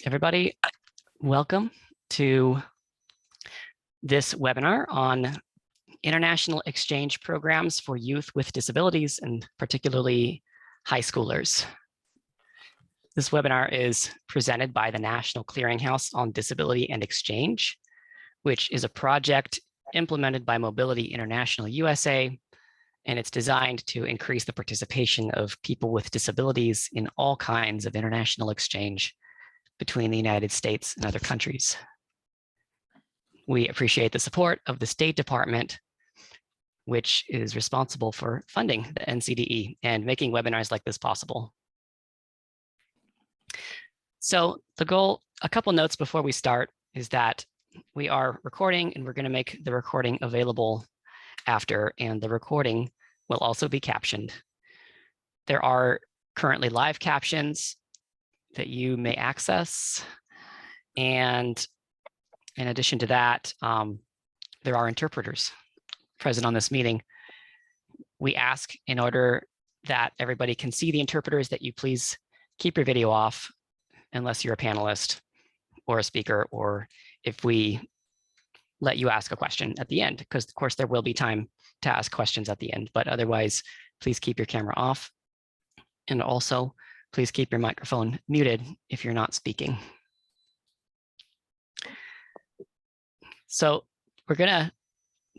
Everybody, welcome to this webinar on international exchange programs for youth with disabilities and particularly high schoolers. This webinar is presented by the National Clearinghouse on Disability and Exchange, which is a project implemented by Mobility International USA, and it's designed to increase the participation of people with disabilities in all kinds of international exchange between the United States and other countries. We appreciate the support of the State Department, which is responsible for funding the NCDE and making webinars like this possible. So the goal, a couple notes before we start, is that we are recording and we're going to make the recording available after, and the recording will also be captioned. There are currently live captions that you may access. And in addition to that, there are interpreters present on this meeting. We ask, in order that everybody can see the interpreters, that you please keep your video off unless you're a panelist or a speaker, or if we let you ask a question at the end, because of course there will be time to ask questions at the end, but otherwise, please keep your camera off. And also, please keep your microphone muted if you're not speaking. So we're gonna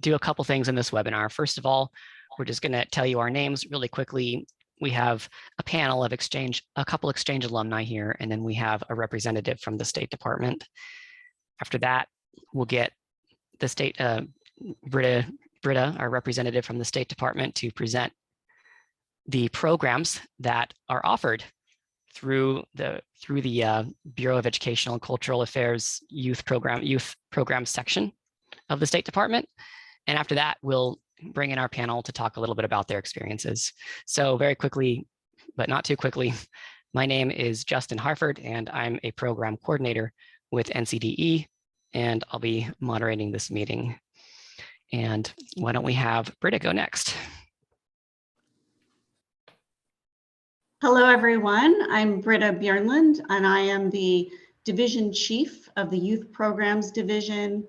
do a couple things in this webinar. First of all, we're just gonna tell you our names really quickly. We have a panel of exchange, a couple exchange alumni here, and then we have a representative from the State Department. After that, we'll get the state, Britta, our representative from the State Department, to present the programs that are offered through the Bureau of Educational and Cultural Affairs youth program section of the State Department. And after that, we'll bring in our panel to talk a little bit about their experiences. So very quickly, but not too quickly, my name is Justin Harford, and I'm a program coordinator with NCDE, and I'll be moderating this meeting. And why don't we have Britta go next? Hello, everyone. I'm Britta Björnlund, and I am the Division Chief of the Youth Programs Division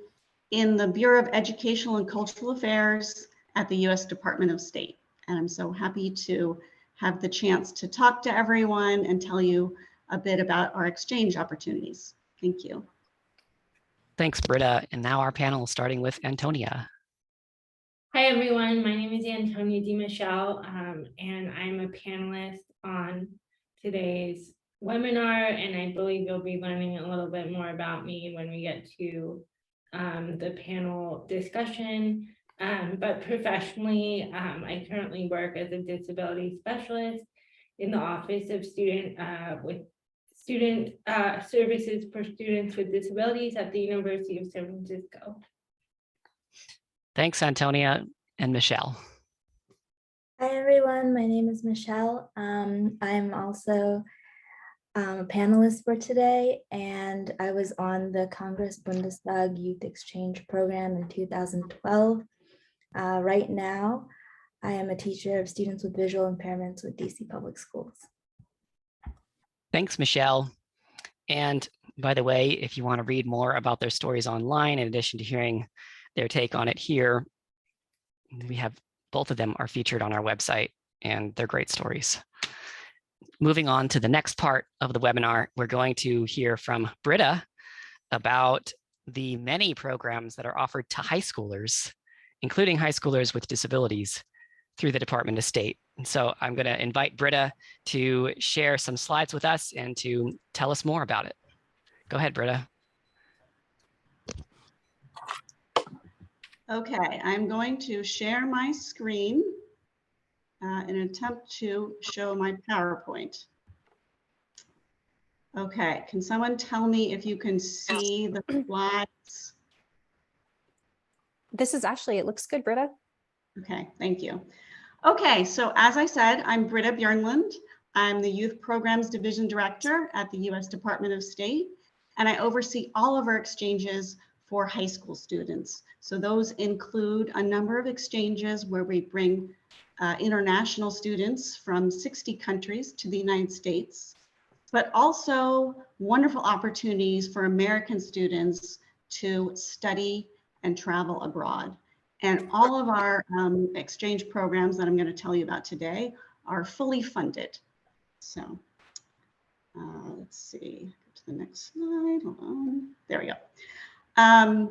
in the Bureau of Educational and Cultural Affairs at the U.S. Department of State. And I'm so happy to have the chance to talk to everyone and tell you a bit about our exchange opportunities. Thank you. Thanks, Britta. And now our panel, starting with Antonia. Hi, everyone. My name is Antonia DiMichele, and I'm a panelist on today's webinar, and I believe you'll be learning a little bit more about me when we get to the panel discussion. But professionally, I currently work as a disability specialist in the Office of Student Services for Students with Disabilities at the University of San Francisco. Thanks, Antonia. And Michelle. Hi, everyone. My name is Michelle. I'm also a panelist for today, and I was on the Congress Bundestag Youth Exchange Program in 2012. Right now, I am a teacher of students with visual impairments with DC Public Schools. Thanks, Michelle. And by the way, if you want to read more about their stories online, in addition to hearing their take on it here, we have both of them are featured on our website, and they're great stories. Moving on to the next part of the webinar, we're going to hear from Britta about the many programs that are offered to high schoolers, including high schoolers with disabilities, through the Department of State. And so I'm going to invite Britta to share some slides with us and to tell us more about it. Go ahead, Britta. Okay, I'm going to share my screen in an attempt to show my PowerPoint. Okay, can someone tell me if you can see the slides? This is Ashley. It looks good, Britta. Okay, thank you. Okay, so as I said, I'm Britta Björnlund. I'm the Youth Programs Division Director at the U.S. Department of State, and I oversee all of our exchanges for high school students. So those include a number of exchanges where we bring international students from 60 countries to the United States. but also wonderful opportunities for American students to study and travel abroad. And all of our exchange programs that I'm going to tell you about today are fully funded. So let's see, go to the next slide, hold on, there we go.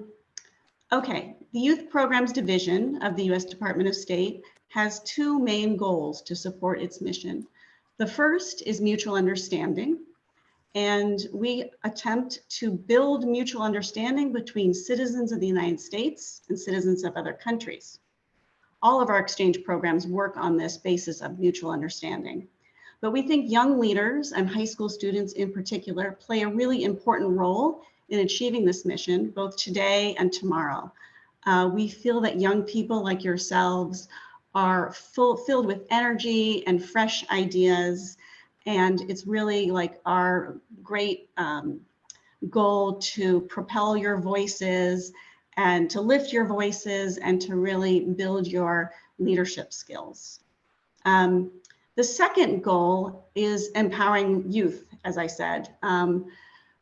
Okay, the Youth Programs Division of the U.S. Department of State has two main goals to support its mission. The first is mutual understanding, and we attempt to build mutual understanding between citizens of the United States and citizens of other countries. All of our exchange programs work on this basis of mutual understanding. But we think young leaders and high school students in particular play a really important role in achieving this mission, both today and tomorrow. We feel that young people like yourselves are filled with energy and fresh ideas, and it's really like our great goal to propel your voices and to lift your voices and to really build your leadership skills. The second goal is empowering youth, as I said.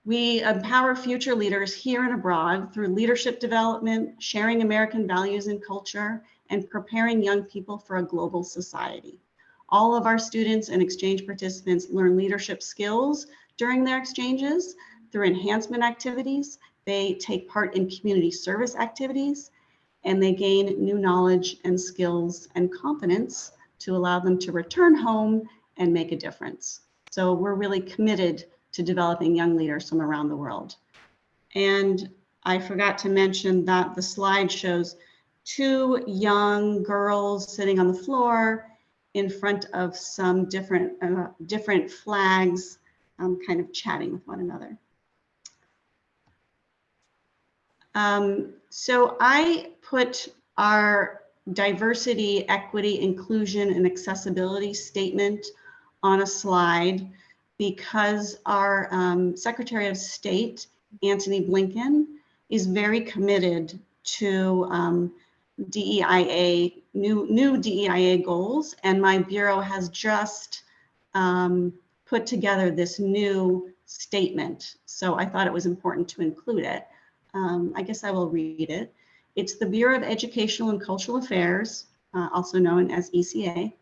We empower future leaders here and abroad through leadership development, sharing American values and culture, and preparing young people for a global society. All of our students and exchange participants learn leadership skills during their exchanges through enhancement activities. They take part in community service activities, and they gain new knowledge and skills and confidence to allow them to return home and make a difference. So we're really committed to developing young leaders from around the world. And I forgot to mention that the slide shows two young girls sitting on the floor in front of some different flags, kind of chatting with one another. So I put our diversity, equity, inclusion, and accessibility statement on a slide because our Secretary of State, Antony Blinken, is very committed to DEIA, new DEIA goals, and my bureau has just put together this new statement. So I thought it was important to include it. I guess I will read it. It's the Bureau of Educational and Cultural Affairs, also known as ECA,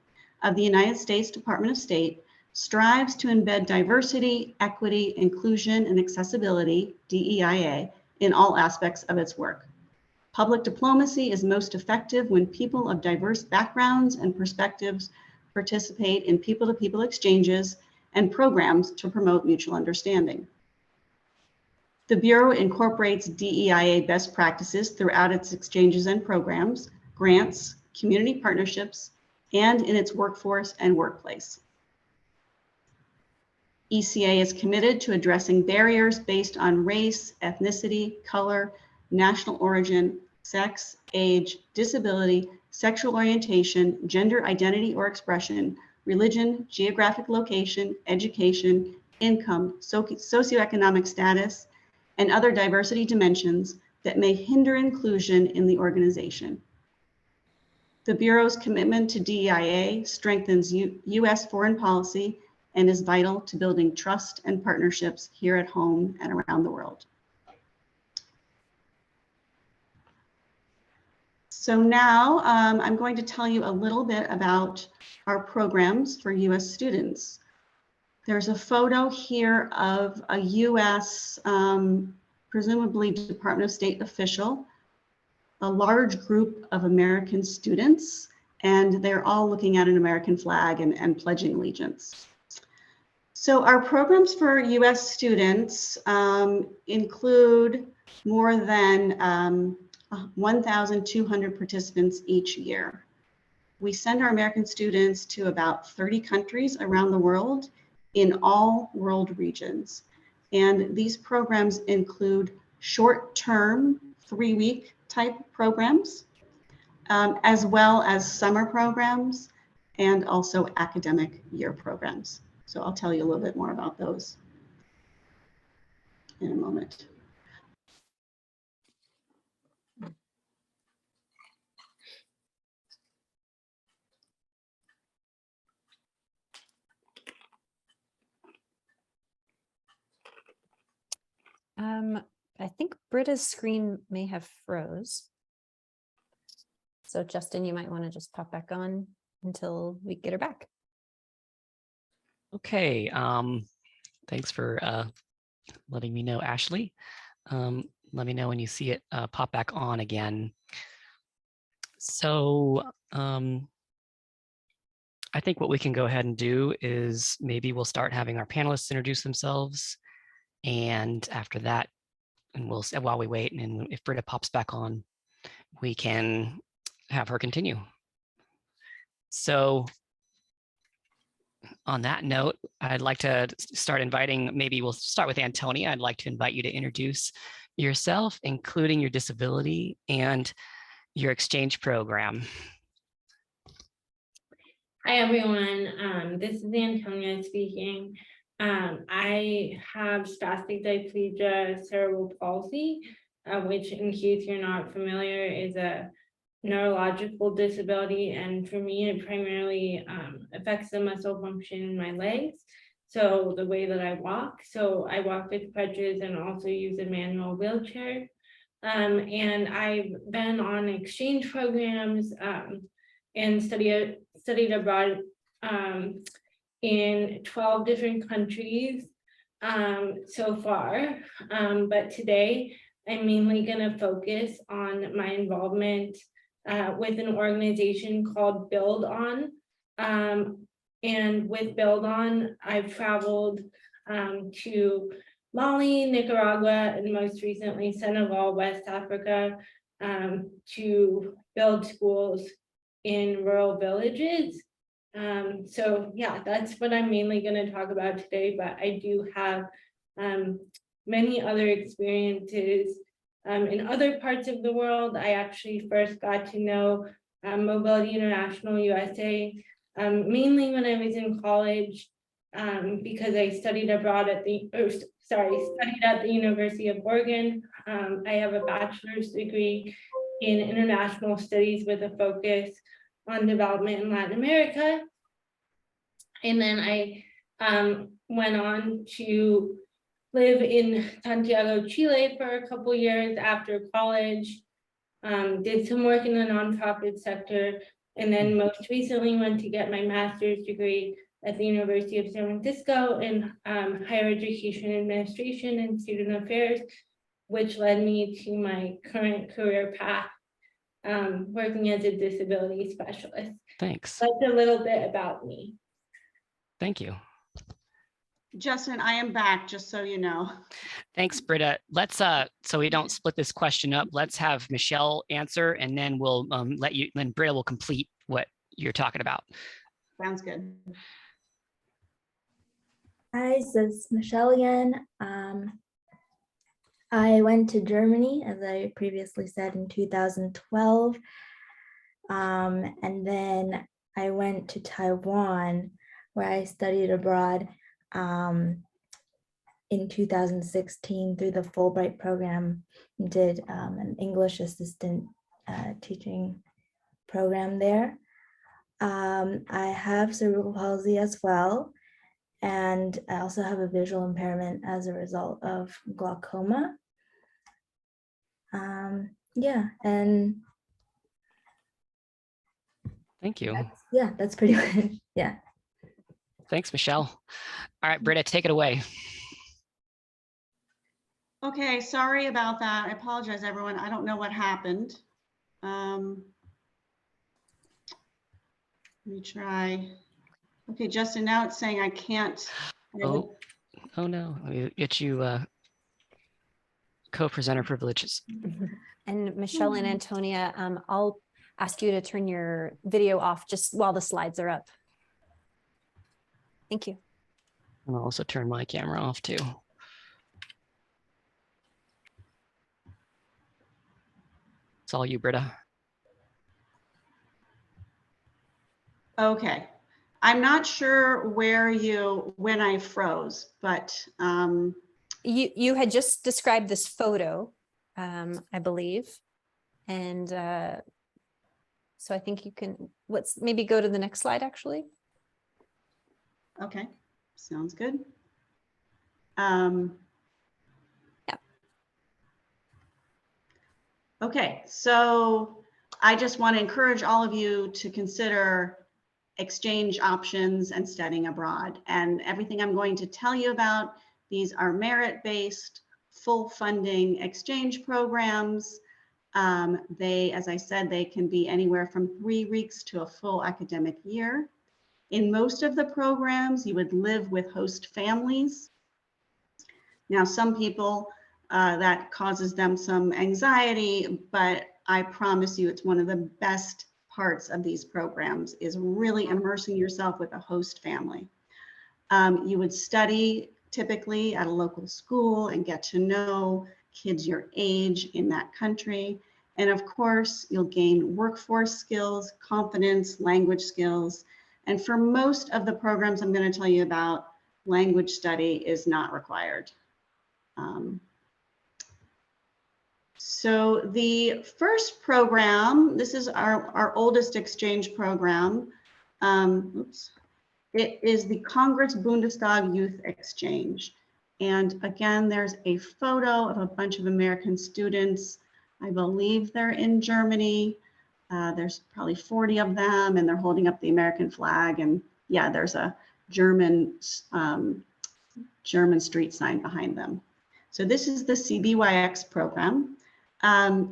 of the United States Department of State, strives to embed diversity, equity, inclusion, and accessibility, DEIA, in all aspects of its work. Public diplomacy is most effective when people of diverse backgrounds and perspectives participate in people-to-people exchanges and programs to promote mutual understanding. The Bureau incorporates DEIA best practices throughout its exchanges and programs, grants, community partnerships, and in its workforce and workplace. ECA is committed to addressing barriers based on race, ethnicity, color, national origin, sex, age, disability, sexual orientation, gender identity or expression, religion, geographic location, education, income, socioeconomic status, and other diversity dimensions that may hinder inclusion in the organization. The Bureau's commitment to DEIA strengthens U.S. foreign policy and is vital to building trust and partnerships here at home and around the world. So now I'm going to tell you a little bit about our programs for U.S. students. There's a photo here of a U.S. Presumably Department of State official, a large group of American students, and they're all looking at an American flag and pledging allegiance. So our programs for U.S. students include more than 1,200 participants each year. We send our American students to about 30 countries around the world in all world regions. And these programs include short-term, 3-week type programs, as well as summer programs and also academic year programs. So I'll tell you a little bit more about those in a moment. I think Britta's screen may have froze. So Justin, you might want to just pop back on until we get her back. Okay, thanks for letting me know, Ashley. Let me know when you see it pop back on again. So I think what we can go ahead and do is maybe we'll start having our panelists introduce themselves. And after that, and while we wait, and if Britta pops back on, we can have her continue. So on that note, I'd like to start inviting, maybe we'll start with Antonia. I'd like to invite you to introduce yourself, including your disability and your exchange program. Hi, everyone. This is Antonia speaking. I have spastic diplegia cerebral palsy, which, in case you're not familiar, is a neurological disability. And for me, it primarily affects the muscle function in my legs. So the way that I walk. So I walk with crutches and also use a manual wheelchair. And I've been on exchange programs and studied abroad in 12 different countries so far. But today, I'm mainly going to focus on my involvement with an organization called Build On. And with Build On, I've traveled to Mali, Nicaragua, and most recently Senegal, West Africa, to build schools in rural villages. So yeah, that's what I'm mainly going to talk about today, but I do have many other experiences in other parts of the world. I actually first got to know Mobility International USA, mainly when I was in college, because I studied abroad at studied at the University of Oregon. I have a bachelor's degree in international studies with a focus on development in Latin America. And then I went on to live in Santiago, Chile for a couple years after college, did some work in the nonprofit sector, and then most recently went to get my master's degree at the University of San Francisco in higher education administration and student affairs, which led me to my current career path, working as a disability specialist. Thanks. That's a little bit about me. Thank you. Justin, I am back, just so you know. Thanks, Britta. Let's so we don't split this question up, let's have Michelle answer, and then we'll then Britta will complete what you're talking about. Sounds good. Hi, this is Michelle again. I went to Germany, as I previously said, in 2012. And then I went to Taiwan, where I studied abroad in 2016 through the Fulbright program. Did an English assistant teaching program there. I have cerebral palsy as well. And I also have a visual impairment as a result of glaucoma. Yeah, and Thank you. that's pretty much, yeah. Thanks, Michelle. All right, Britta, take it away. Okay, sorry about that. I apologize, everyone. I don't know what happened. Let me try. Okay, Justin, now it's saying I can't. Oh no, let me get you co-presenter privileges. And Michelle and Antonia, I'll ask you to turn your video off just while the slides are up. Thank you. And I'll also turn my camera off too. It's all you, Britta. Okay. I'm not sure when I froze, but You had just described this photo, I believe. And so I think you can, let's maybe go to the next slide, actually. okay, sounds good. Yeah, Okay, so I just want to encourage all of you to consider exchange options and studying abroad. And everything I'm going to tell you about, these are merit-based, full funding exchange programs. They, as I said, they can be anywhere from 3 weeks to a full academic year. In most of the programs, you would live with host families. Now, some people, that causes them some anxiety, but I promise you it's one of the best parts of these programs is really immersing yourself with a host family. You would study typically at a local school and get to know kids your age in that country. And of course, you'll gain workforce skills, confidence, language skills. And for most of the programs I'm going to tell you about, language study is not required. So the first program, this is our oldest exchange program. It is the Congress Bundestag Youth Exchange. And again, there's a photo of a bunch of American students. I believe they're in Germany. There's probably 40 of them, and they're holding up the American flag. And yeah, there's a German street sign behind them. So this is the CBYX program.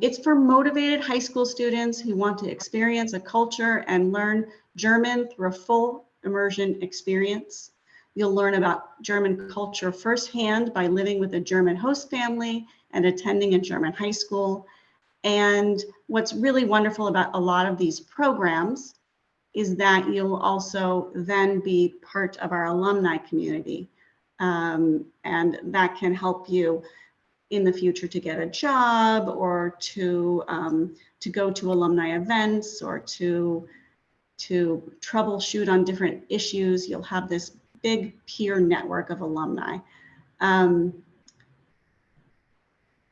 It's for motivated high school students who want to experience a culture and learn German through a full immersion experience. You'll learn about German culture firsthand by living with a German host family and attending a German high school. And what's really wonderful about a lot of these programs is that you'll also then be part of our alumni community. And that can help you in the future to get a job or to go to alumni events or to troubleshoot on different issues. You'll have this big peer network of alumni.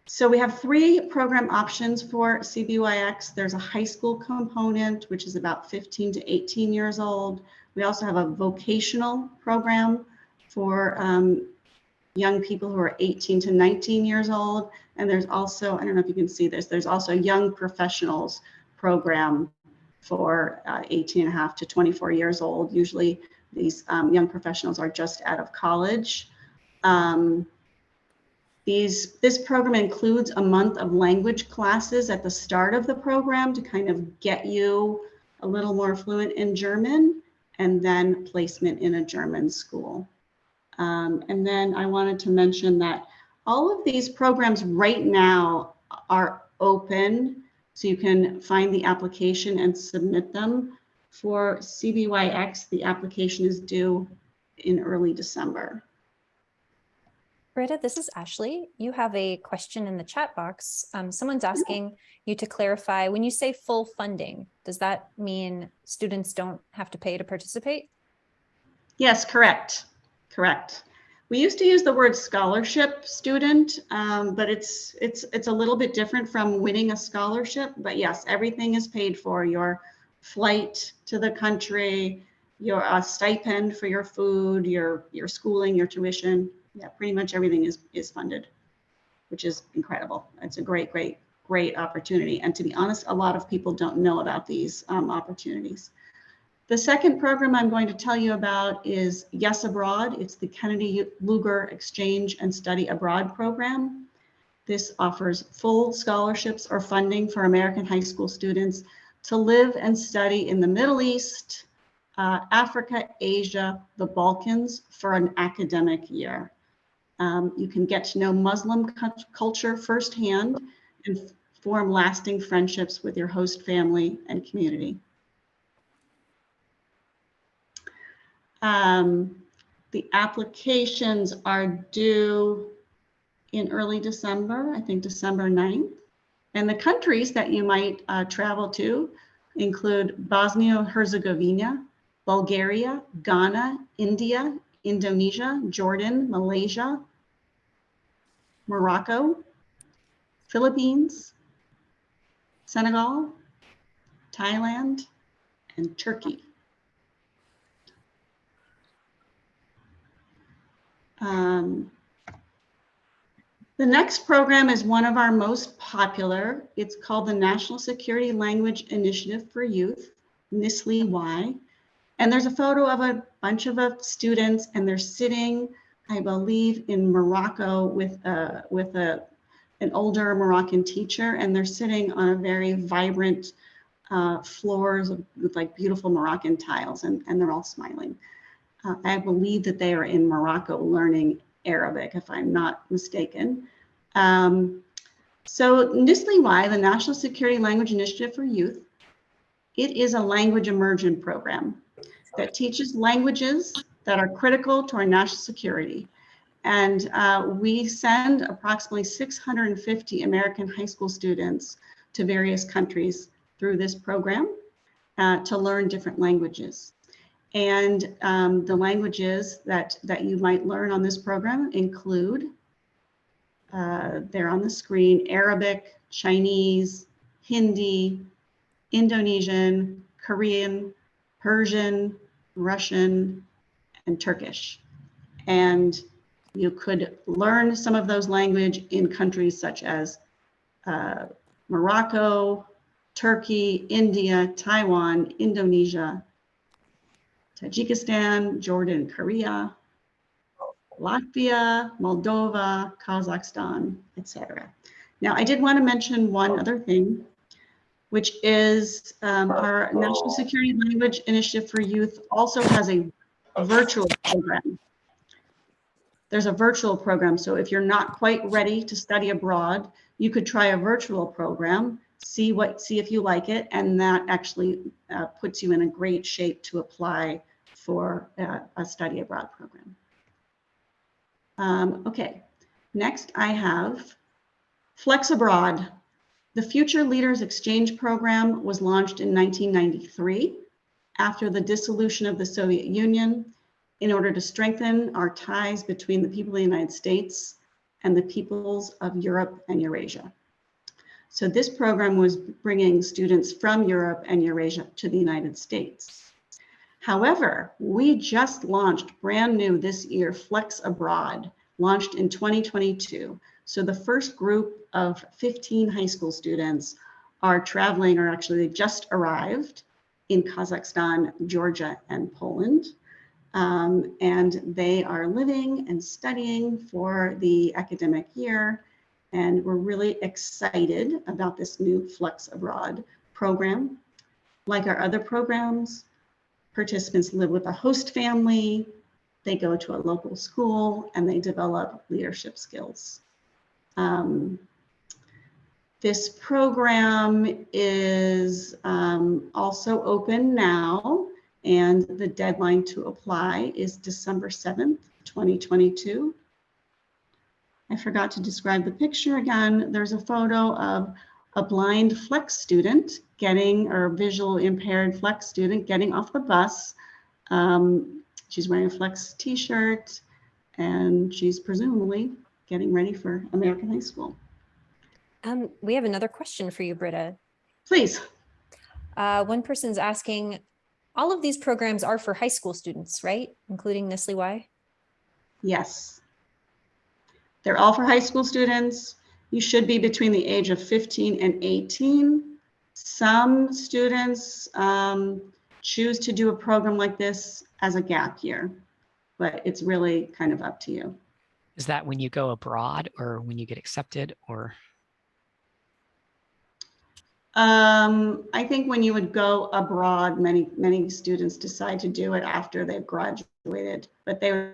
So we have 3 program options for CBYX. There's a high school component, which is about 15 to 18 years old. We also have a vocational program for young people who are 18 to 19 years old. And there's also, I don't know if you can see this, there's also a young professionals program for 18 and a half to 24 years old. Usually these young professionals are just out of college. This program includes a month of language classes at the start of the program to kind of get you a little more fluent in German, and then placement in a German school. And then I wanted to mention that all of these programs right now are open, so you can find the application and submit them. For CBYX, the application is due in early December. Britta, this is Ashley. You have a question in the chat box. Someone's asking you to clarify, when you say full funding, does that mean students don't have to pay to participate? Yes, correct. Correct. We used to use the word scholarship student, but it's a little bit different from winning a scholarship. But yes, everything is paid for. Your flight to the country, your stipend for your food, your schooling, your tuition. Yeah, pretty much everything is funded, which is incredible. It's a great opportunity. And to be honest, a lot of people don't know about these opportunities. The second program I'm going to tell you about is Yes Abroad. It's the Kennedy Lugar Exchange and Study Abroad program. This offers full scholarships or funding for American high school students to live and study in the Middle East, Africa, Asia, the Balkans for an academic year. You can get to know Muslim culture firsthand and form lasting friendships with your host family and community. The applications are due in early December, I think December 9th. And the countries that you might travel to include Bosnia-Herzegovina, Bulgaria, Ghana, India, Indonesia, Jordan, Malaysia, Morocco, Philippines, Senegal, Thailand, and Turkey. The next program is one of our most popular. It's called the National Security Language Initiative for Youth, NSLY. And there's a photo of a bunch of students, and they're sitting, I believe, in Morocco with an older Moroccan teacher, and they're sitting on a very vibrant floors with like beautiful Moroccan tiles, and they're all smiling. I believe that they are in Morocco learning Arabic, if I'm not mistaken. So NSLY, the National Security Language Initiative for Youth, it is a language immersion program that teaches languages that are critical to our national security. And we send approximately 650 American high school students to various countries through this program to learn different languages. And the languages that you might learn on this program include, they're on the screen, Arabic, Chinese, Hindi, Indonesian, Korean, Persian, Russian, and Turkish. And you could learn some of those language in countries such as Morocco, Turkey, India, Taiwan, Indonesia, Tajikistan, Jordan, Korea, Latvia, Moldova, Kazakhstan, etc. Now, I did want to mention one other thing, which is our National Security Language Initiative for Youth also has a virtual program. There's a virtual program. So if you're not quite ready to study abroad, you could try a virtual program, see if you like it, and that actually puts you in a great shape to apply for a study abroad program. Okay, next I have Flex Abroad. The Future Leaders Exchange Program was launched in 1993 after the dissolution of the Soviet Union in order to strengthen our ties between the people of the United States and the peoples of Europe and Eurasia. So this program was bringing students from Europe and Eurasia to the United States. However, we just launched brand new this year, Flex Abroad, launched in 2022. So the first group of 15 high school students are traveling, or actually they just arrived in Kazakhstan, Georgia, and Poland. And they are living and studying for the academic year. And we're really excited about this new Flex Abroad program. Like our other programs, participants live with a host family, they go to a local school, and they develop leadership skills. This program is also open now, and the deadline to apply is December 7th, 2022. I forgot to describe the picture again. There's a photo of a blind flex student or visual impaired flex student getting off the bus. She's wearing a flex t-shirt, and she's presumably getting ready for American high school. We have another question for you, Britta. Please. One person's asking, all of these programs are for high school students, right? Including NSLY? Yes. They're all for high school students. You should be between the age of 15 and 18. Some students choose to do a program like this as a gap year, but it's really kind of up to you. Is that when you go abroad or when you get accepted, or? I think when you would go abroad, many students decide to do it after they've graduated, but they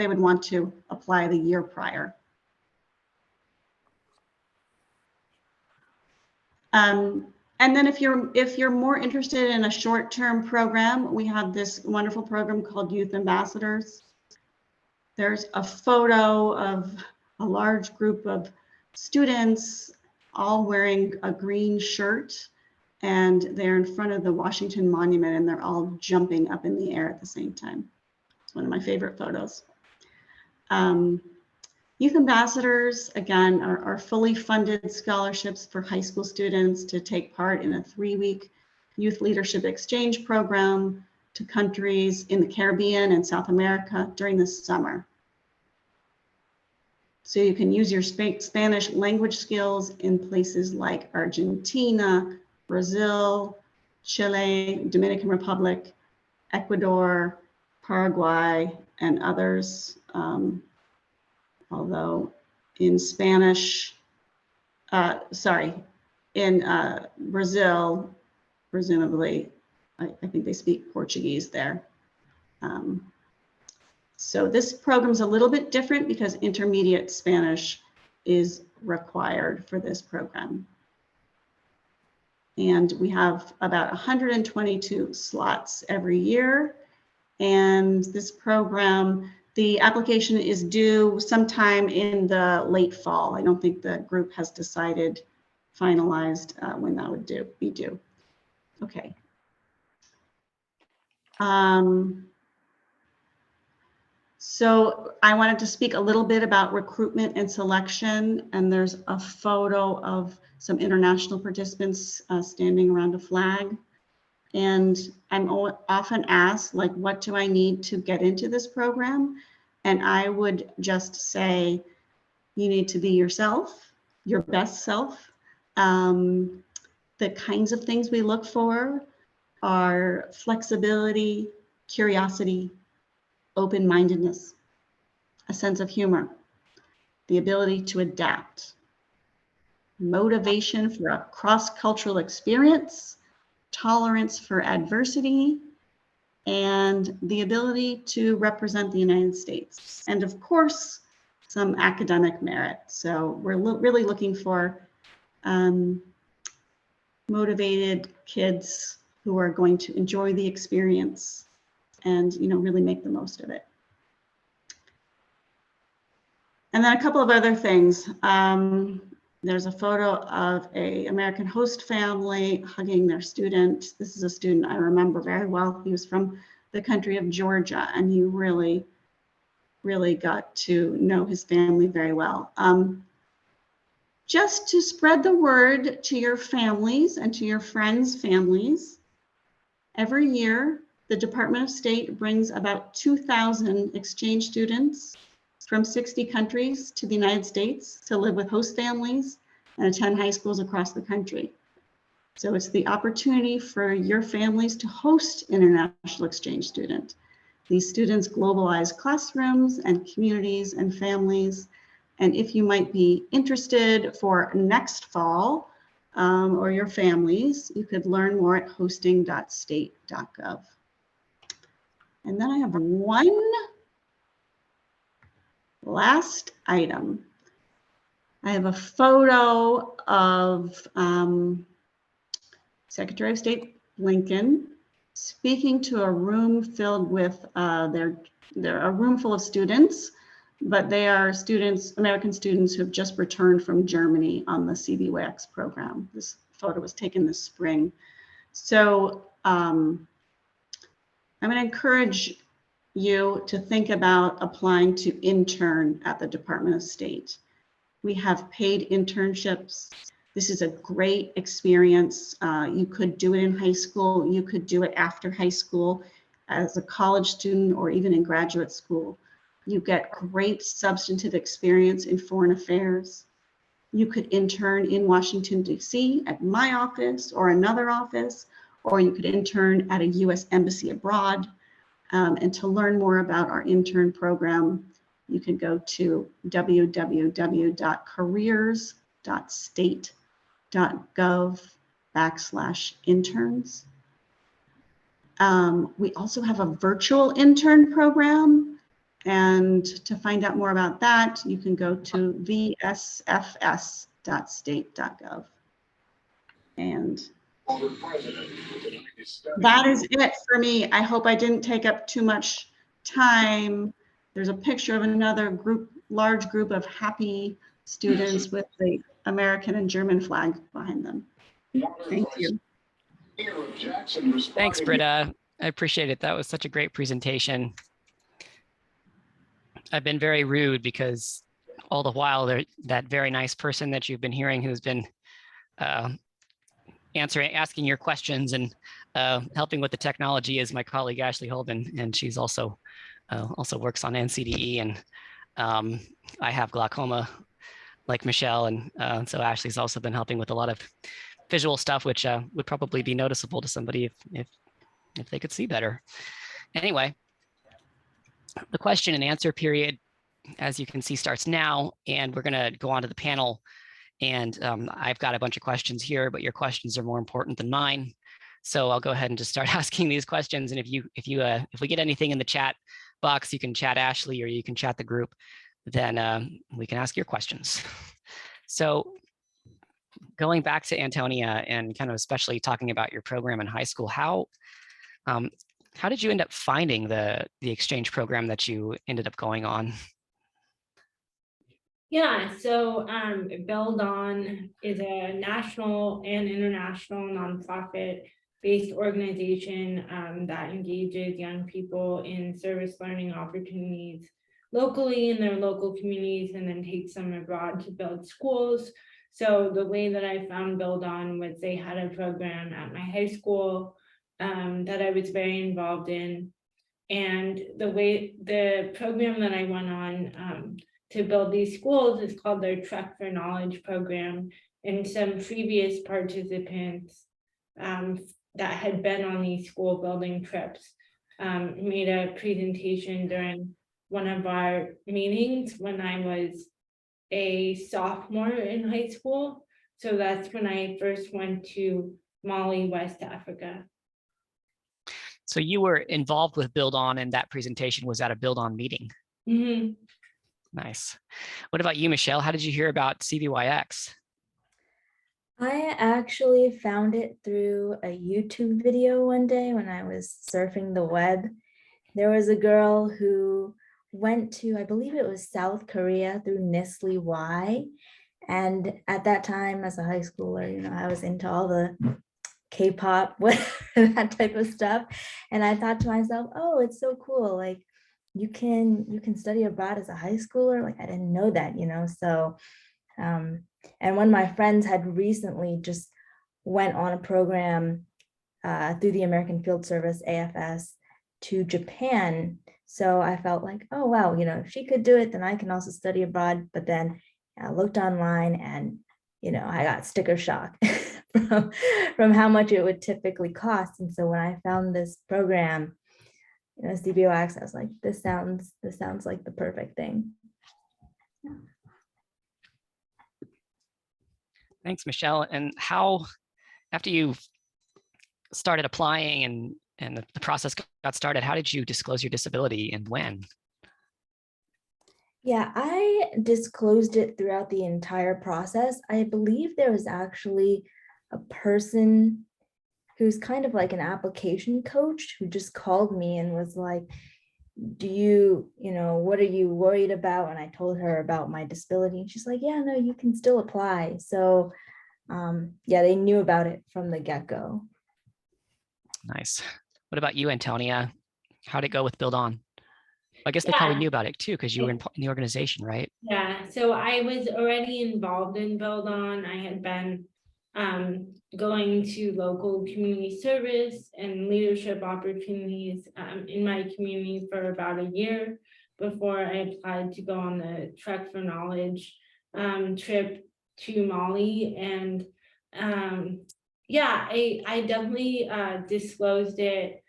would want to apply the year prior. And then if you're more interested in a short-term program, we have this wonderful program called Youth Ambassadors. There's a photo of a large group of students all wearing a green shirt, and they're in front of the Washington Monument, and they're all jumping up in the air at the same time. It's one of my favorite photos. Youth Ambassadors, again, are fully funded scholarships for high school students to take part in a 3-week youth leadership exchange program to countries in the Caribbean and South America during the summer. So you can use your Spanish language skills in places like Argentina, Brazil, Chile, Dominican Republic, Ecuador, Paraguay, and others. Although in Spanish, in Brazil, presumably, I think they speak Portuguese there. So this program is a little bit different because intermediate Spanish is required for this program. And we have about 122 slots every year. And this program, the application is due sometime in the late fall. I don't think the group has decided, finalized when that would be due. Okay. So I wanted to speak a little bit about recruitment and selection, and there's a photo of some international participants standing around a flag. And I'm often asked, like, what do I need to get into this program? And I would just say, you need to be yourself, your best self. The kinds of things we look for are flexibility, curiosity, open-mindedness, a sense of humor, the ability to adapt, motivation for a cross-cultural experience, tolerance for adversity, and the ability to represent the United States. And of course, some academic merit. So we're really looking for motivated kids who are going to enjoy the experience and, you know, really make the most of it. And then a couple of other things. There's a photo of an American host family hugging their student. This is a student I remember very well. He was from the country of Georgia, and he really, really got to know his family very well. Just to spread the word to your families and to your friends' families, every year, the Department of State brings about 2,000 exchange students from 60 countries to the United States to live with host families and attend high schools across the country. So it's the opportunity for your families to host international exchange students. These students globalize classrooms and communities and families. And if you might be interested for next fall or your families, you could learn more at hosting.state.gov. And then I have one last item. I have a photo of Secretary of State Blinken speaking to a room filled with a room full of students, but they are students, American students who have just returned from Germany on the CBWX program. This photo was taken this spring. So I'm going to encourage you to think about applying to intern at the Department of State. We have paid internships. This is a great experience. You could do it in high school. You could do it after high school as a college student or even in graduate school. You get great substantive experience in foreign affairs. You could intern in Washington, D.C. at my office or another office, or you could intern at a U.S. embassy abroad. And to learn more about our intern program, you can go to www.careers.state.gov/interns. We also have a virtual intern program. And to find out more about that, you can go to vsfs.state.gov. And that is it for me. I hope I didn't take up too much time. There's a picture of another large group of happy students with the American and German flag behind them. Thank you. Thanks, Britta. I appreciate it. That was such a great presentation. I've been very rude because all the while that very nice person that you've been hearing who's been asking your questions and helping with the technology is my colleague Ashley Holden, and she's also works on NCDE, and I have glaucoma like Michelle, and so Ashley's also been helping with a lot of visual stuff, which would probably be noticeable to somebody if they could see better. Anyway, the question and answer period, as you can see, starts now, and we're going to go on to the panel. And I've got a bunch of questions here, but your questions are more important than mine. So I'll go ahead and just start asking these questions. And if we get anything in the chat box, you can chat Ashley or you can chat the group, then we can ask your questions. So going back to Antonia and kind of especially talking about your program in high school, how did you end up finding the exchange program that you ended up going on? Yeah, so Build On is a national and international nonprofit based organization that engages young people in service learning opportunities locally in their local communities and then takes them abroad to build schools. So the way that I found Build On was they had a program at my high school that I was very involved in. And the program that I went on to build these schools is called their Trek for Knowledge program. And some previous participants that had been on these school building trips made a presentation during one of our meetings when I was a sophomore in high school. So that's when I first went to Mali, West Africa. So you were involved with Build On, and that presentation was at a Build On meeting. Mm-hmm. Nice. What about you, Michelle? How did you hear about CVYX? I actually found it through a YouTube video one day when I was surfing the web. There was a girl who went to, I believe it was South Korea through Nestle Y. And at that time, as a high schooler, I was into all the K-pop, that type of stuff. And I thought to myself, oh, it's so cool. Like you can study abroad as a high schooler. Like I didn't know that, so and one of my friends had recently just went on a program through the American Field Service, AFS, to Japan. So I felt like, oh, wow, if she could do it, then I can also study abroad. But then I looked online and, I got sticker shock from how much it would typically cost. And so when I found this program, CVYX, I was like, this sounds like the perfect thing. Thanks, Michelle. And how, after you started applying and the process got started, how did you disclose your disability and when? Yeah, I disclosed it throughout the entire process. I believe there was actually a person who's kind of like an application coach who just called me and was like, what are you worried about? And I told her about my disability and she's like, yeah, no, you can still apply. So yeah, they knew about it from the get-go. Nice. What about you, Antonia? How did it go with Build On? I guess they probably knew about it too, because you were in the organization, right? Yeah, so I was already involved in Build On. I had been going to local community service and leadership opportunities in my community for about a year before I applied to go on the Trek for Knowledge trip to Mali. And yeah, I definitely disclosed it.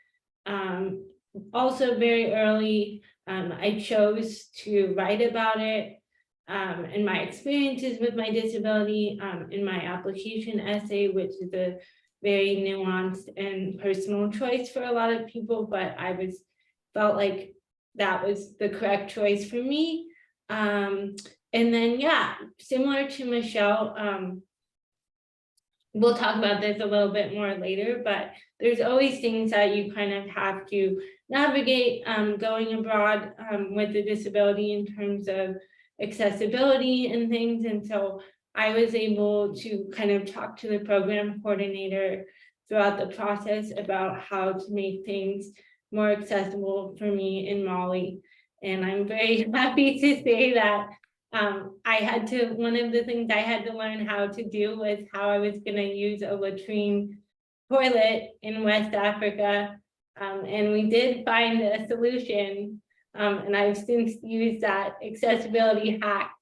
Also very early, I chose to write about it and my experiences with my disability in my application essay, which is a very nuanced and personal choice for a lot of people, but I felt like that was the correct choice for me. And then, yeah, similar to Michelle, we'll talk about this a little bit more later, but there's always things that you kind of have to navigate going abroad with a disability in terms of accessibility and things. And so I was able to kind of talk to the program coordinator throughout the process about how to make things more accessible for me in Mali. And I'm very happy to say that one of the things I had to learn how to do was how I was going to use a latrine toilet in West Africa. And we did find a solution And I've since used that accessibility hack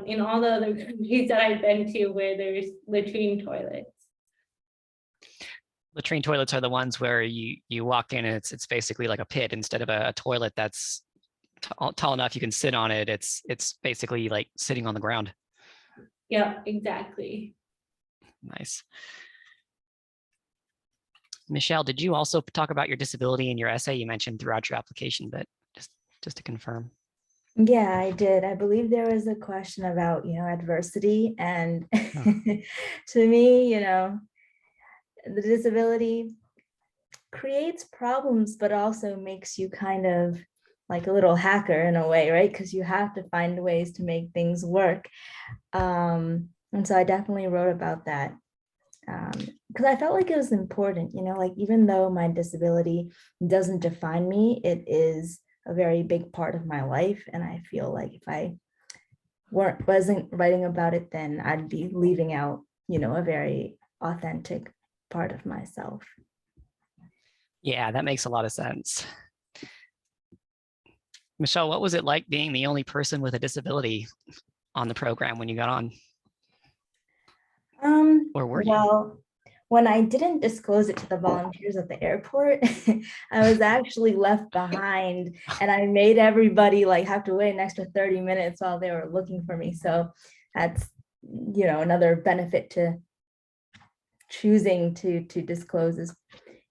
in all the other countries that I've been to where there's latrine toilets. Latrine toilets are the ones where you walk in and it's basically like a pit instead of a toilet that's tall enough you can sit on it. It's basically like sitting on the ground. Yeah, exactly. Nice. Michelle, did you also talk about your disability in your essay? You mentioned throughout your application, but just to confirm. Yeah, I did. I believe there was a question about, adversity. And to me, the disability creates problems, but also makes you kind of like a little hacker in a way, right? Because you have to find ways to make things work. And so I definitely wrote about that. Because I felt like it was important, like even though my disability doesn't define me, it is a very big part of my life. And I feel like if I wasn't writing about it, then I'd be leaving out, a very authentic part of myself. Yeah, that makes a lot of sense. Michelle, what was it like being the only person with a disability on the program when you got on? Or were you? Well, when I didn't disclose it to the volunteers at the airport, I was actually left behind, and I made everybody like have to wait an extra 30 minutes while they were looking for me. So that's, another benefit to choosing to disclose is,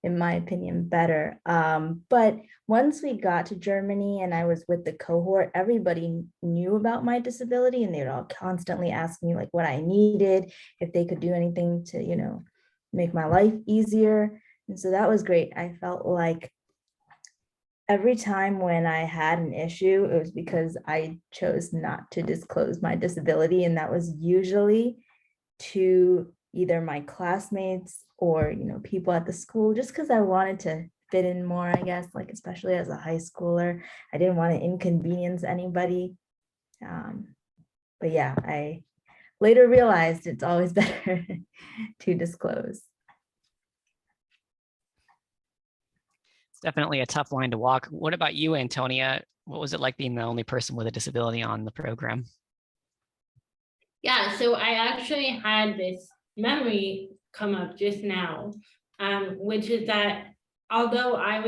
in my opinion, better. But once we got to Germany and I was with the cohort, everybody knew about my disability, and they would all constantly ask me like what I needed, if they could do anything to, make my life easier. And so that was great. I felt like every time when I had an issue, it was because I chose not to disclose my disability. And that was usually to either my classmates or, people at the school, just because I wanted to fit in more, I guess, like especially as a high schooler. I didn't want to inconvenience anybody. But yeah, I later realized it's always better to disclose. It's definitely a tough line to walk. What about you, Antonia? What was it like being the only person with a disability on the program? Yeah, so I actually had this memory come up just now, which is that although I've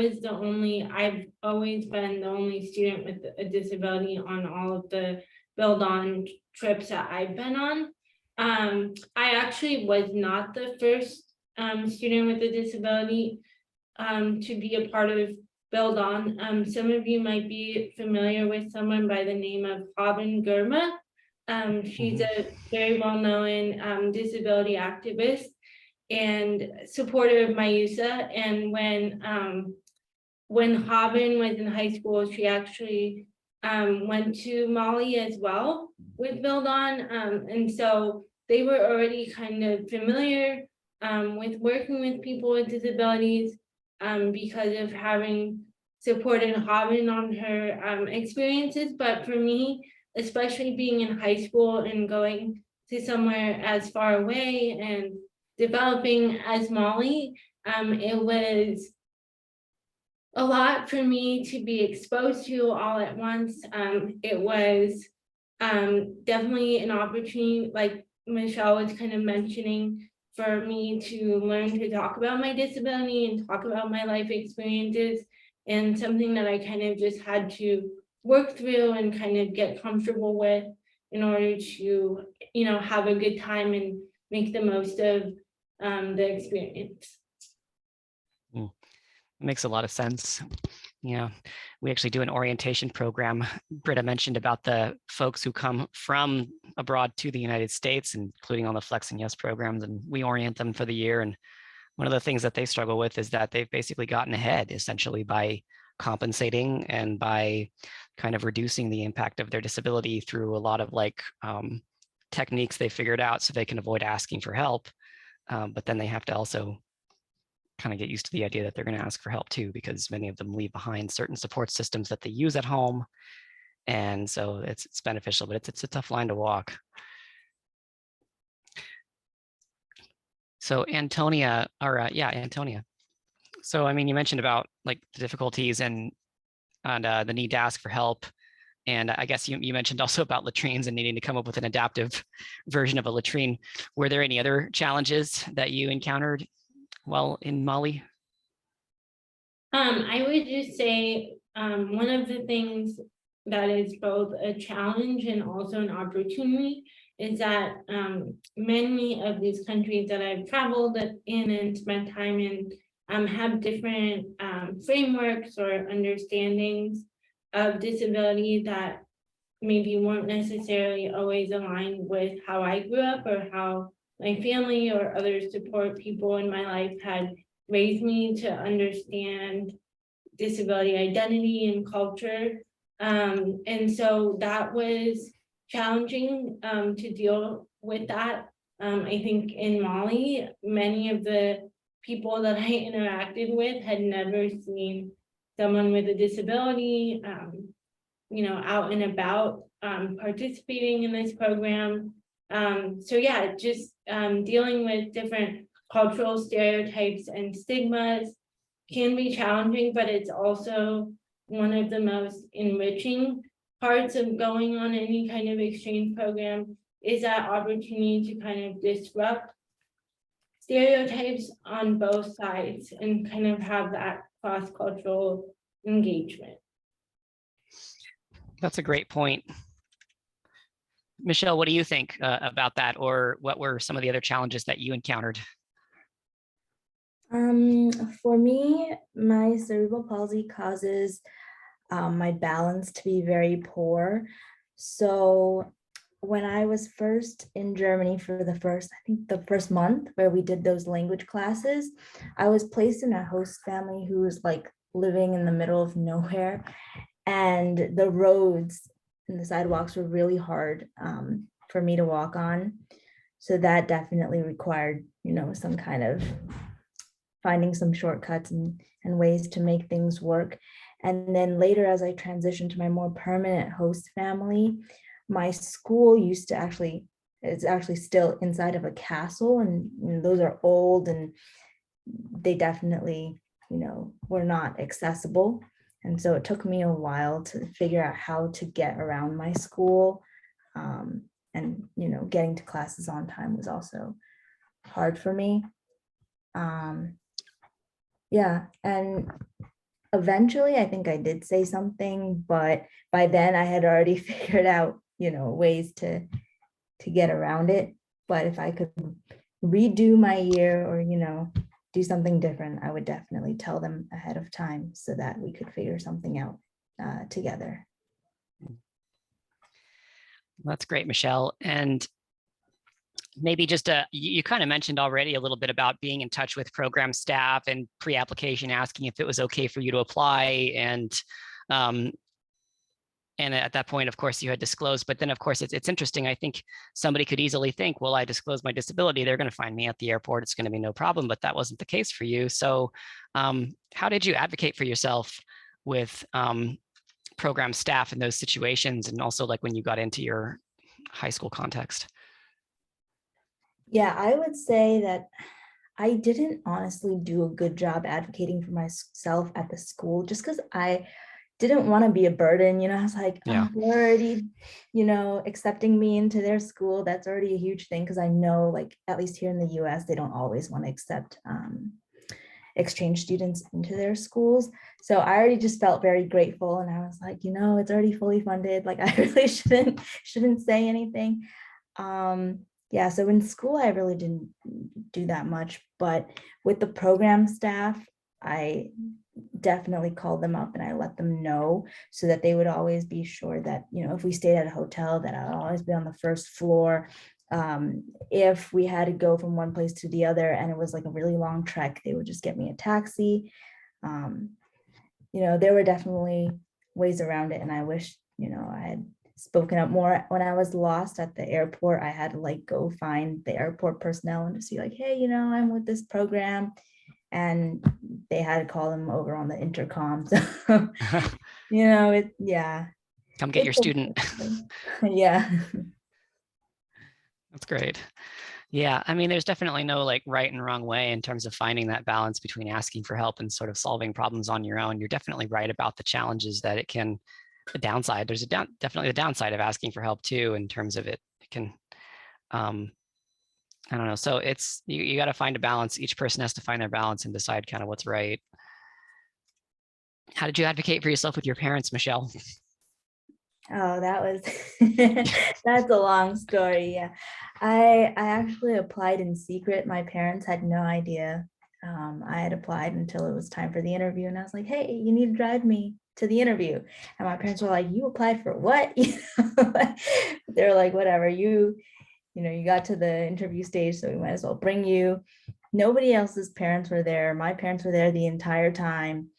always been the only student with a disability on all of the Build On trips that I've been on. I actually was not the first student with a disability to be a part of Build On. Some of you might be familiar with someone by the name of Haben Girma. She's a very well-known disability activist and supporter of MIUSA. And when Haben was in high school, she actually went to Mali as well with Build On. And so they were already kind of familiar with working with people with disabilities because of having supported Haben on her experiences. But for me, especially being in high school and going to somewhere as far away and developing as Mali, it was a lot for me to be exposed to all at once. It was definitely an opportunity, like Michelle was kind of mentioning, for me to learn to talk about my disability and talk about my life experiences, and something that I kind of just had to work through and kind of get comfortable with in order to, have a good time and make the most of the experience. Makes a lot of sense. Yeah, we actually do an orientation program. Britta mentioned about the folks who come from abroad to the United States, including on the Flex and Yes programs, and we orient them for the year. And one of the things that they struggle with is that they've basically gotten ahead essentially by compensating and by kind of reducing the impact of their disability through a lot of techniques they figured out so they can avoid asking for help. But then they have to also kind of get used to the idea that they're going to ask for help too, because many of them leave behind certain support systems that they use at home. And so it's beneficial, but it's a tough line to walk. So Antonia. So, I mean, you mentioned about the difficulties and on the need to ask for help. And I guess you mentioned also about latrines and needing to come up with an adaptive version of a latrine. Were there any other challenges that you encountered while in Mali? I would just say, one of the things that is both a challenge and also an opportunity is that many of these countries that I've traveled in and spent time in have different frameworks or understandings of disability that maybe weren't necessarily always aligned with how I grew up or how my family or other support people in my life had raised me to understand disability identity and culture. And so that was challenging to deal with that. I think in Mali, many of the people that I interacted with had never seen someone with a disability, out and about, participating in this program. So yeah, just dealing with different cultural stereotypes and stigmas can be challenging, but it's also one of the most enriching parts of going on any kind of exchange program is that opportunity to kind of disrupt stereotypes on both sides and kind of have that cross-cultural engagement. That's a great point. Michelle, what do you think about that? Or what were some of the other challenges that you encountered? For me, my cerebral palsy causes my balance to be very poor. So when I was first in Germany for the first month where we did those language classes, I was placed in a host family who was like living in the middle of nowhere, and the roads and the sidewalks were really hard for me to walk on. So that definitely required, some kind of finding some shortcuts and ways to make things work. And then later, as I transitioned to my more permanent host family, my school it's actually still inside of a castle, and those are old and they definitely, were not accessible. And so it took me a while to figure out how to get around my school. And, getting to classes on time was also hard for me. Yeah, and eventually I think I did say something, but by then I had already figured out, ways to get around it. But if I could redo my year or, do something different, I would definitely tell them ahead of time so that we could figure something out together. That's great, Michelle. And maybe just you kind of mentioned already a little bit about being in touch with program staff and pre-application asking if it was okay for you to apply. And at that point, of course, you had disclosed, but then of course, it's interesting. I think somebody could easily think, well, I disclosed my disability, they're going to find me at the airport, it's going to be no problem, but that wasn't the case for you. So how did you advocate for yourself with program staff in those situations? And also like when you got into your high school context? Yeah, I would say that I didn't honestly do a good job advocating for myself at the school just because I didn't want to be a burden. I was like, Yeah. oh, they're already, accepting me into their school. That's already a huge thing because I know, like, at least here in the US, they don't always want to accept exchange students into their schools. So I already just felt very grateful. And I was like, it's already fully funded. Like, I really shouldn't say anything. Yeah, so in school, I really didn't do that much, but with the program staff, I definitely called them up and I let them know so that they would always be sure that, if we stayed at a hotel, that I'll always be on the first floor. If we had to go from one place to the other and it was like a really long trek, they would just get me a taxi. There were definitely ways around it, and I wish, I had spoken up more. When I was lost at the airport, I had to go find the airport personnel and just be like, hey, I'm with this program, and they had to call them over on the intercom. So, yeah. Come get your student. Yeah. That's great. Yeah, I mean, there's definitely no like right and wrong way in terms of finding that balance between asking for help and sort of solving problems on your own. You're definitely right about the challenges that it can, the downside. There's definitely the downside of asking for help too, in terms of it can, I don't know. So it's, you got to find a balance. Each person has to find their balance and decide kind of what's right. How did you advocate for yourself with your parents, Michelle? Oh, that was that's a long story. Yeah, I actually applied in secret. My parents had no idea. I had applied until it was time for the interview, and I was like, "Hey, you need to drive me to the interview." And my parents were like, "You applied for what?" They're like, "Whatever. You got to the interview stage, so we might as well bring you." Nobody else's parents were there. My parents were there the entire time.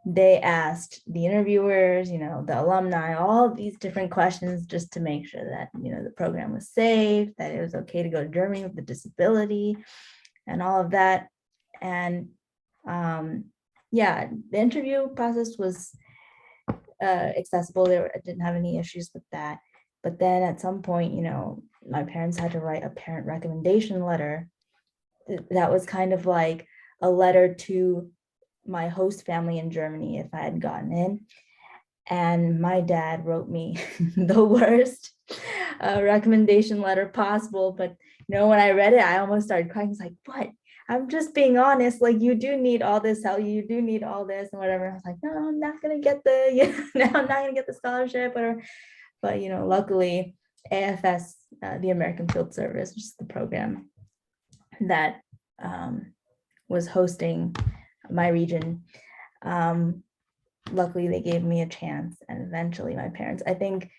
They asked the interviewers, the alumni, all of these different questions just to make sure that, the program was safe, that it was okay to go to Germany with a disability and all of that. And yeah, the interview process was accessible. I didn't have any issues with that. But then at some point, my parents had to write a parent recommendation letter. That was kind of like a letter to my host family in Germany if I had gotten in. And my dad wrote me the worst recommendation letter possible. But when I read it, I almost started crying. It's like, what? I'm just being honest. Like, you do need all this help. You do need all this and whatever. I was like, no, I'm not gonna get no, I'm not gonna get the scholarship, whatever. But luckily, AFS, the American Field Service, which is the program that was hosting my region. Luckily, they gave me a chance, and eventually my parents, I think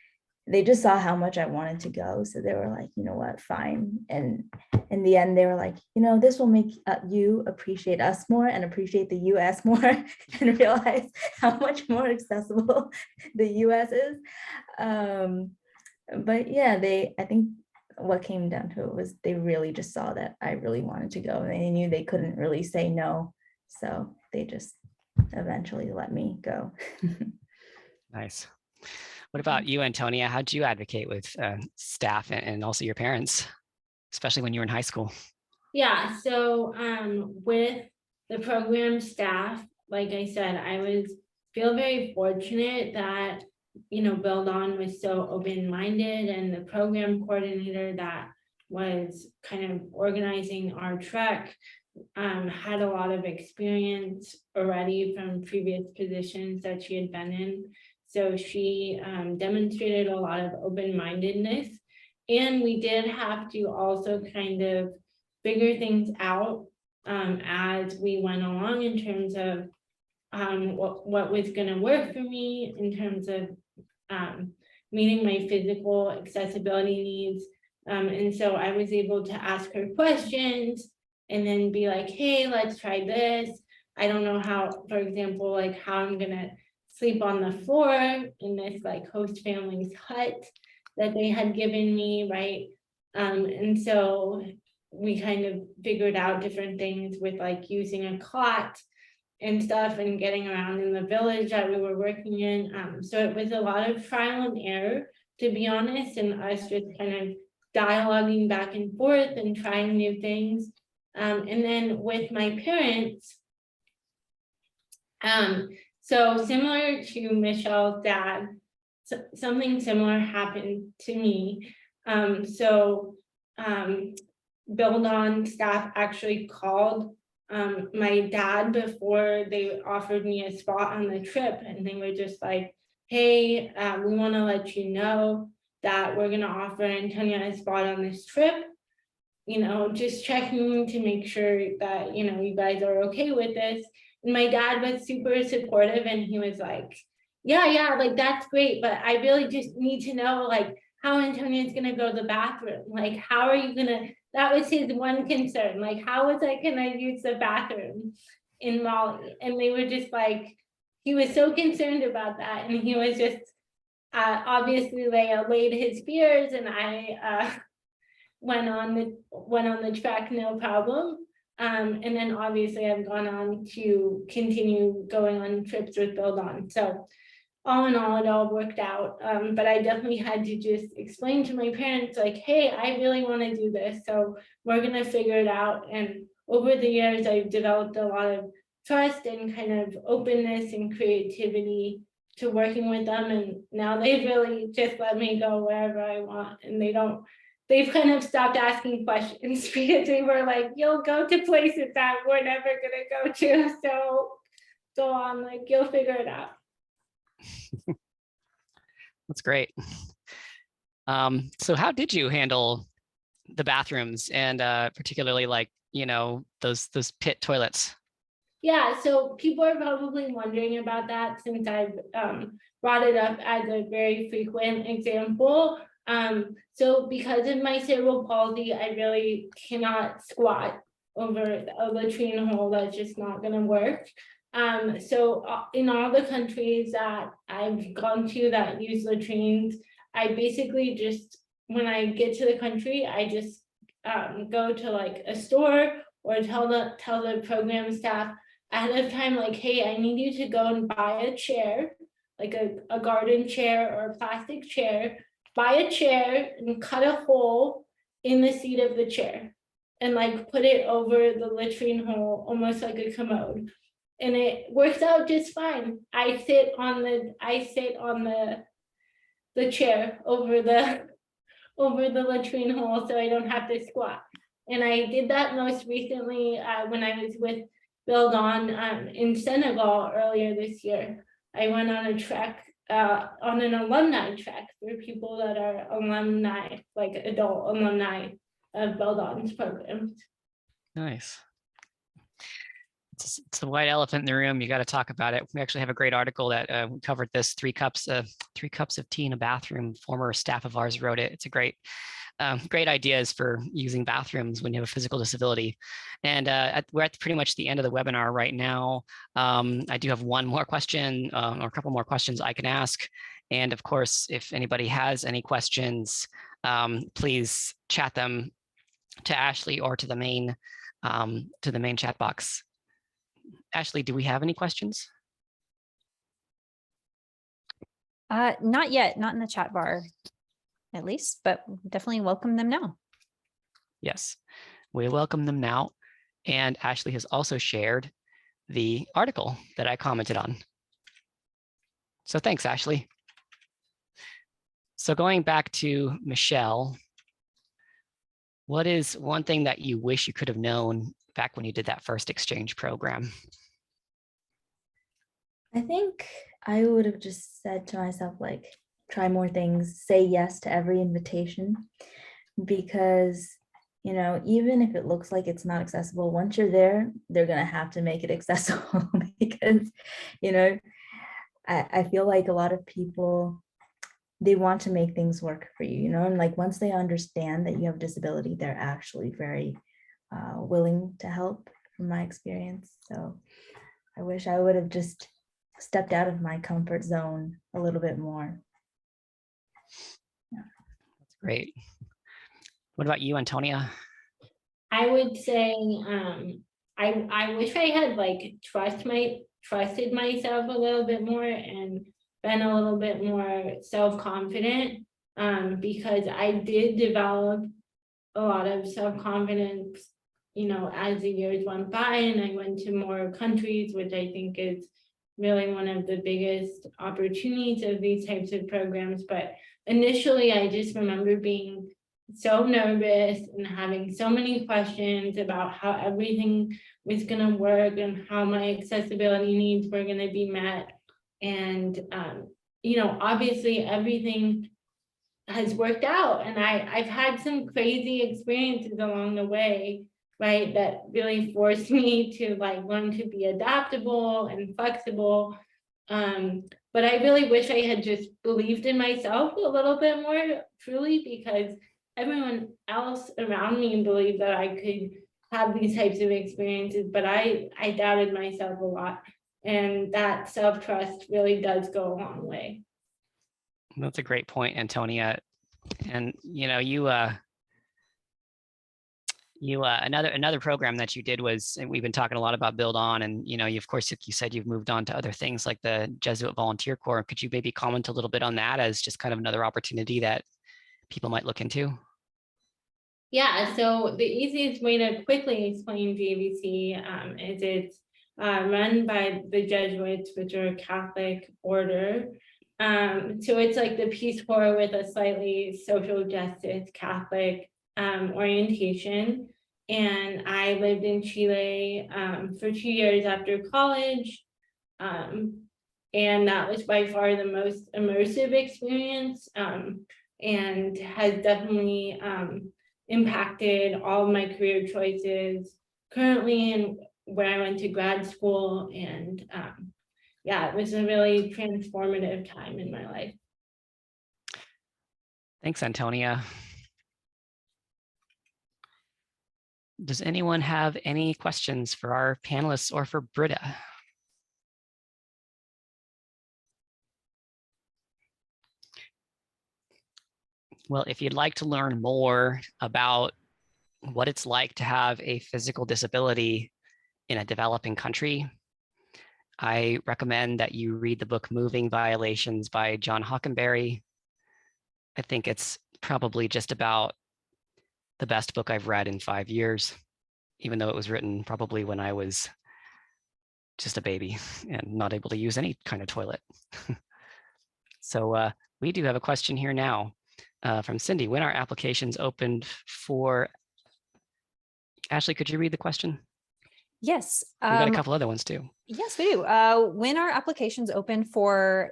they just saw how much I wanted to go. So they were like, you know what, fine. And in the end, they were like, this will make you appreciate us more and appreciate the US more and realize how much more accessible the US is. But yeah, I think what came down to it was they really just saw that I really wanted to go, and they knew they couldn't really say no. So they just eventually let me go. Nice. What about you, Antonia? How did you advocate with staff and also your parents, especially when you were in high school? Yeah, so with the program staff, like I said, I feel very fortunate that Build On was so open-minded, and the program coordinator that was kind of organizing our trek had a lot of experience already from previous positions that she had been in. So she demonstrated a lot of open-mindedness, and we did have to also kind of figure things out as we went along in terms of what was going to work for me in terms of meeting my physical accessibility needs. And so I was able to ask her questions and then be like, hey, let's try this. I don't know how, for example, like how I'm gonna sleep on the floor in this like host family's hut that they had given me, right? And so we kind of figured out different things with like using a cot and stuff and getting around in the village that we were working in. So it was a lot of trial and error, to be honest, and us just kind of dialoguing back and forth and trying new things. And then with my parents, so similar to Michelle's dad, something similar happened to me. Build On staff actually called my dad before they offered me a spot on the trip, and they were just like, hey, we want to let you know that we're going to offer Antonia a spot on this trip, just checking to make sure that you guys are okay with this. And my dad was super supportive, and he was like, yeah, like that's great, but I really just need to know like how Antonia is gonna go to the bathroom. Like, how are you gonna, that was his one concern. Like, how was I gonna use the bathroom in Mali? And they were just like, he was so concerned about that. And he was just obviously allayed his fears, and I went on the track, no problem. And then obviously I've gone on to continue going on trips with Build On. So all in all, it all worked out. But I definitely had to just explain to my parents, like, hey, I really want to do this. So we're going to figure it out. And over the years, I've developed a lot of trust and kind of openness and creativity to working with them. And now they really just let me go wherever I want. And they've kind of stopped asking questions because they were like, you'll go to places that we're never going to go to. So go on, like, you'll figure it out. That's great. So how did you handle the bathrooms and particularly like, those pit toilets? Yeah, so people are probably wondering about that since I've brought it up as a very frequent example. So because of my cerebral palsy, I really cannot squat over a latrine hole. That's just not going to work. So in all the countries that I've gone to that use latrines, I basically just, when I get to the country, I just go to like a store or tell the program staff ahead of time, like, hey, I need you to go and buy a chair, like a garden chair or a plastic chair, buy a chair and cut a hole in the seat of the chair and like put it over the latrine hole, almost like a commode. And it works out just fine. I sit on the chair over the latrine hole so I don't have to squat. And I did that most recently when I was with Build On in Senegal earlier this year. I went on a trek, on an alumni trek for people that are alumni, like adult alumni of Build On's programs. Nice. It's the white elephant in the room. You got to talk about it. We actually have a great article that we covered this, 3 cups of tea in a bathroom. Former staff of ours wrote it. It's a great ideas for using bathrooms when you have a physical disability. And we're at pretty much the end of the webinar right now. I do have one more question or a couple more questions I can ask. And of course, if anybody has any questions, please chat them to Ashley or to the main chat box. Ashley, do we have any questions? Not yet, not in the chat bar, at least, but definitely welcome them now. Yes, we welcome them now. And Ashley has also shared the article that I commented on. So thanks, Ashley. So going back to Michelle, what is one thing that you wish you could have known back when you did that first exchange program? I think I would have just said to myself, like, try more things, say yes to every invitation, because, even if it looks like it's not accessible, once you're there, they're going to have to make it accessible because, I feel like a lot of people, they want to make things work for you, and like once they understand that you have a disability, they're actually very willing to help, from my experience. So I wish I would have just stepped out of my comfort zone a little bit more. That's great. What about you, Antonia? I would say I wish I had like trusted myself a little bit more and been a little bit more self-confident, because I did develop a lot of self-confidence, as the years went by and I went to more countries, which I think is really one of the biggest opportunities of these types of programs. But initially, I just remember being so nervous and having so many questions about how everything was going to work and how my accessibility needs were going to be met. And, obviously everything has worked out, and I've had some crazy experiences along the way, right, that really forced me to like learn to be adaptable and flexible. But I really wish I had just believed in myself a little bit more truly, because everyone else around me believed that I could have these types of experiences, but I doubted myself a lot. And that self-trust really does go a long way. That's a great point, Antonia. And you You another program that you did was, and we've been talking a lot about Build On, and you know, you, of course, you said you've moved on to other things like the Jesuit Volunteer Corps. Could you maybe comment a little bit on that as just kind of another opportunity that people might look into? Yeah, so the easiest way to quickly explain JVC is it's run by the Jesuits, which are a Catholic order. So it's like the Peace Corps with a slightly social justice Catholic orientation. And I lived in Chile for 2 years after college. And that was by far the most immersive experience, and has definitely impacted all of my career choices currently and where I went to grad school. And yeah, it was a really transformative time in my life. Thanks, Antonia. Does anyone have any questions for our panelists or for Britta? Well, if you'd like to learn more about what it's like to have a physical disability in a developing country, I recommend that you read the book Moving Violations by John Hockenberry. I think it's probably just about the best book I've read in 5 years, even though it was written probably when I was just a baby and not able to use any kind of toilet. So we do have a question here now from Cindy. When are applications opened for, Ashley, could you read the question? Yes. We got a couple other ones too. Yes, we do. When are applications open for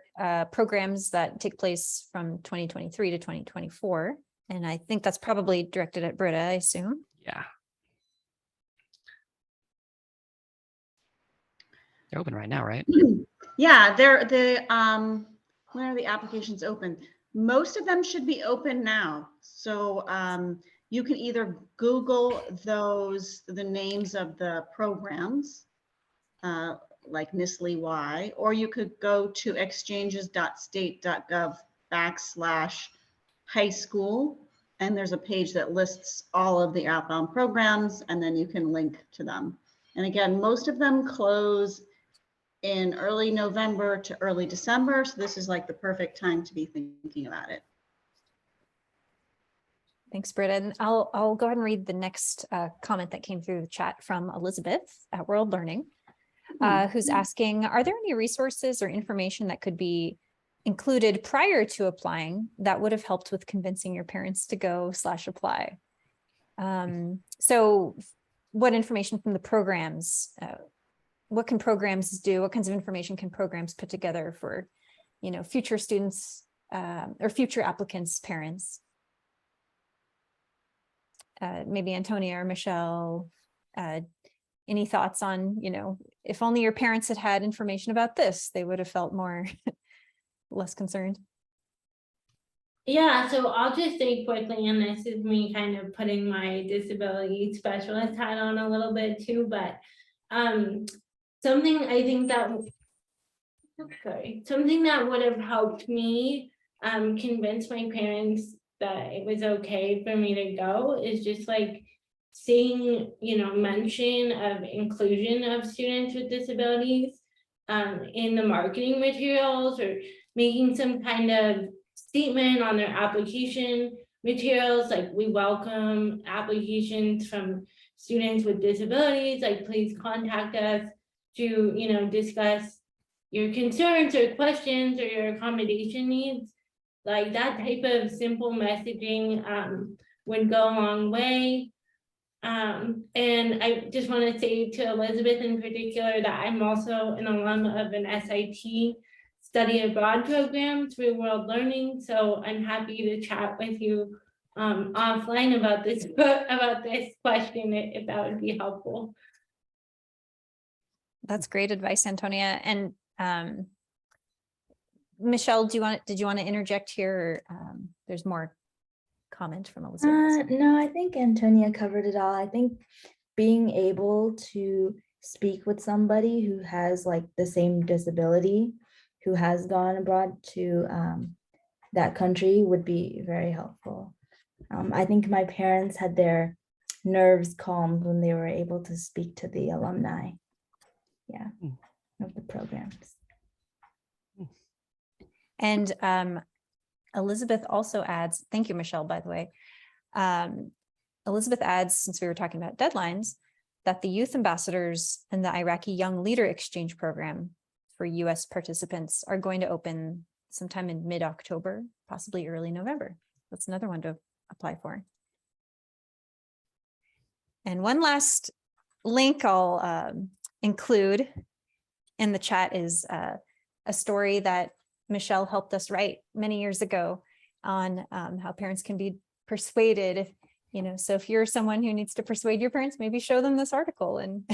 programs that take place from 2023 to 2024? And I think that's probably directed at Britta, I assume. Yeah. They're open right now, right? Yeah, when are the applications open? Most of them should be open now. So you can either Google the names of the programs, like NISLE Y, or you could go to exchanges.state.gov/high school, and there's a page that lists all of the outbound programs, and then you can link to them. And again, most of them close in early November to early December, so this is like the perfect time to be thinking about it. Thanks, Britta. And I'll go ahead and read the next comment that came through the chat from Elizabeth at World Learning, who's asking, are there any resources or information that could be included prior to applying that would have helped with convincing your parents to go/apply? So what information from the programs, what can programs do? What kinds of information can programs put together for, you know, future students or future applicants' parents? Maybe Antonia or Michelle, any thoughts on, you know, if only your parents had had information about this, they would have felt more less concerned. Yeah, so I'll just say quickly, and this is me kind of putting my disability specialist hat on a little bit too, but something I think that would have helped me convince my parents that it was okay for me to go is just like seeing, you know, mention of inclusion of students with disabilities in the marketing materials, or making some kind of statement on their application materials, like we welcome applications from students with disabilities, like please contact us to, you know, discuss your concerns or questions or your accommodation needs. Like that type of simple messaging would go a long way. And I just want to say to Elizabeth in particular that I'm also an alum of an SIT study abroad program through World Learning. So I'm happy to chat with you offline about this question if that would be helpful. That's great advice, Antonia. And Michelle, did you want to interject here? Or, there's more comment from Elizabeth. No, I think Antonia covered it all. I think being able to speak with somebody who has like the same disability, who has gone abroad to that country would be very helpful. I think my parents had their nerves calmed when they were able to speak to the alumni. Yeah, of the programs. And Elizabeth also adds, thank you, Michelle, by the way. Elizabeth adds, since we were talking about deadlines, that the youth ambassadors and the Iraqi Young Leader Exchange Program for US participants are going to open sometime in mid-October, possibly early November. That's another one to apply for. And one last link I'll include in the chat is a story that Michelle helped us write many years ago on how parents can be persuaded. So if you're someone who needs to persuade your parents, maybe show them this article and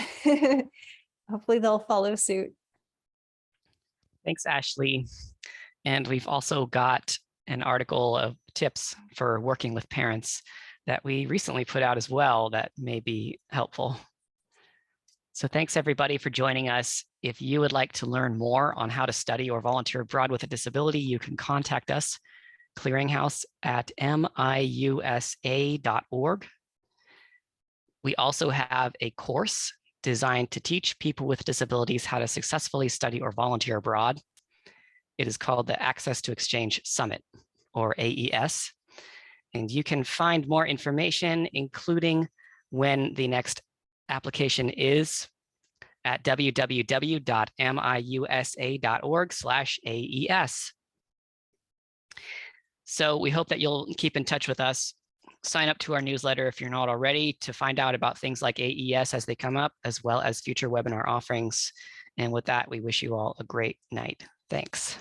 hopefully they'll follow suit. Thanks, Ashley. And we've also got an article of tips for working with parents that we recently put out as well that may be helpful. So thanks everybody for joining us. If you would like to learn more on how to study or volunteer abroad with a disability, you can contact us, clearinghouse@miusa.org. We also have a course designed to teach people with disabilities how to successfully study or volunteer abroad. It is called the Access to Exchange Summit, or AES. And you can find more information, including when the next application is at www.miusa.org/AES. So we hope that you'll keep in touch with us. Sign up to our newsletter if you're not already to find out about things like AES as they come up, as well as future webinar offerings. And with that, we wish you all a great night. Thanks.